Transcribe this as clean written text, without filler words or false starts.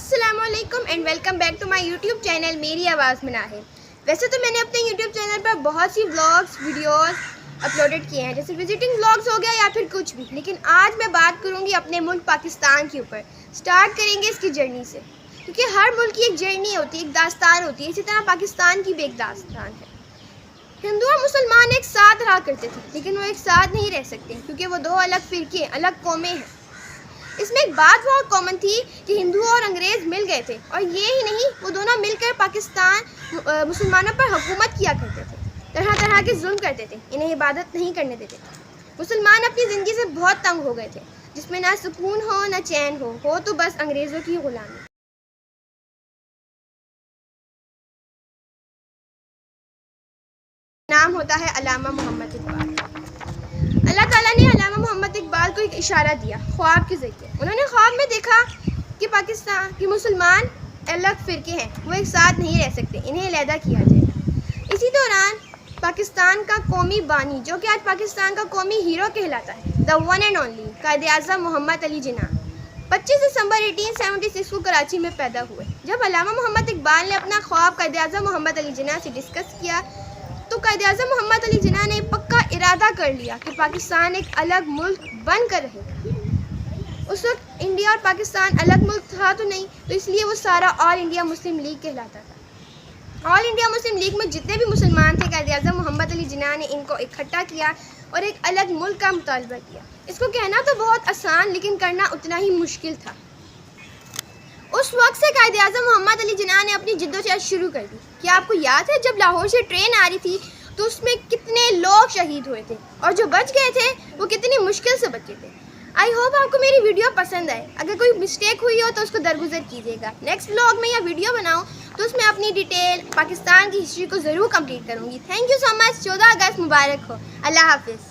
السلام علیکم and welcome back to my YouTube channel میری آواز میں ناہید۔ ویسے تو میں نے اپنے یوٹیوب چینل پر بہت سی ولاگس ویڈیوز اپلوڈڈ کیے ہیں، جیسے وزٹنگ ولاگس ہو گیا یا پھر کچھ بھی، لیکن آج میں بات کروں گی اپنے ملک پاکستان کے اوپر۔ سٹارٹ کریں گے اس کی جرنی سے، کیونکہ ہر ملک کی ایک جرنی ہوتی ہے، ایک داستان ہوتی ہے، اسی طرح پاکستان کی بھی ایک داستان ہے۔ ہندو اور مسلمان ایک ساتھ رہا کرتے تھے، لیکن وہ ایک ساتھ نہیں رہ سکتے کیونکہ وہ دو الگ فرقے، الگ قومیں ہیں۔ اس میں ایک بات بہت کامن تھی کہ ہندو اور انگریز مل گئے تھے، اور یہ ہی نہیں، وہ دونوں مل کر پاکستان مسلمانوں پر حکومت کیا کرتے تھے، طرح طرح کے ظلم کرتے تھے، انہیں عبادت نہیں کرنے دیتے تھے۔ مسلمان اپنی زندگی سے بہت تنگ ہو گئے تھے، جس میں نہ سکون ہو نہ چین ہو تو بس انگریزوں کی غلامی۔ نام ہوتا ہے علامہ محمد اقبال۔ اللہ تعالیٰ نے علامہ محمد اقبال کو ایک اشارہ دیا خواب کے ذریعے۔ انہوں نے خواب میں دیکھا کہ پاکستان کے مسلمان الگ فرقے ہیں، وہ ایک ساتھ نہیں رہ سکتے، انہیں علیحدہ کیا جائے گا۔ اسی دوران پاکستان کا قومی بانی، جو کہ آج پاکستان کا قومی ہیرو کہلاتا ہے، the one and only Quaid Azam محمد علی جناح، 25 دسمبر 1876 کو کراچی میں پیدا ہوئے۔ جب علامہ محمد اقبال نے اپنا خواب قائد اعظم محمد علی جناح سے ڈسکس کیا تو قائد اعظم محمد علی جناح نے پکا ارادہ کر لیا کہ پاکستان ایک الگ ملک بن کر رہے گا۔ اس وقت انڈیا اور پاکستان الگ ملک تھا تو نہیں، تو اس لیے وہ سارا آل انڈیا مسلم لیگ کہلاتا تھا۔ آل انڈیا مسلم لیگ میں جتنے بھی مسلمان تھے، قائد اعظم محمد علی جناح نے ان کو اکٹھا کیا اور ایک الگ ملک کا مطالبہ کیا۔ اس کو کہنا تو بہت آسان، لیکن کرنا اتنا ہی مشکل تھا۔ اس وقت سے قائد اعظم محمد علی جناح نے اپنی جدوجہد شروع کر دی۔ کیا آپ کو یاد ہے جب لاہور سے ٹرین آ رہی تھی تو اس میں کتنے لوگ شہید ہوئے تھے، اور جو بچ گئے تھے وہ کتنی مشکل سے بچے تھے؟ آئی ہوپ آپ کو میری ویڈیو پسند آئے۔ اگر کوئی مسٹیک ہوئی ہو تو اس کو درگزر کیجیے گا۔ نیکسٹ ولاگ میں یا ویڈیو بناؤں تو اس میں اپنی ڈیٹیل پاکستان کی ہسٹری کو ضرور کمپلیٹ کروں گی۔ تھینک یو سو مچ۔ 14 اگست مبارک ہو۔ اللہ حافظ۔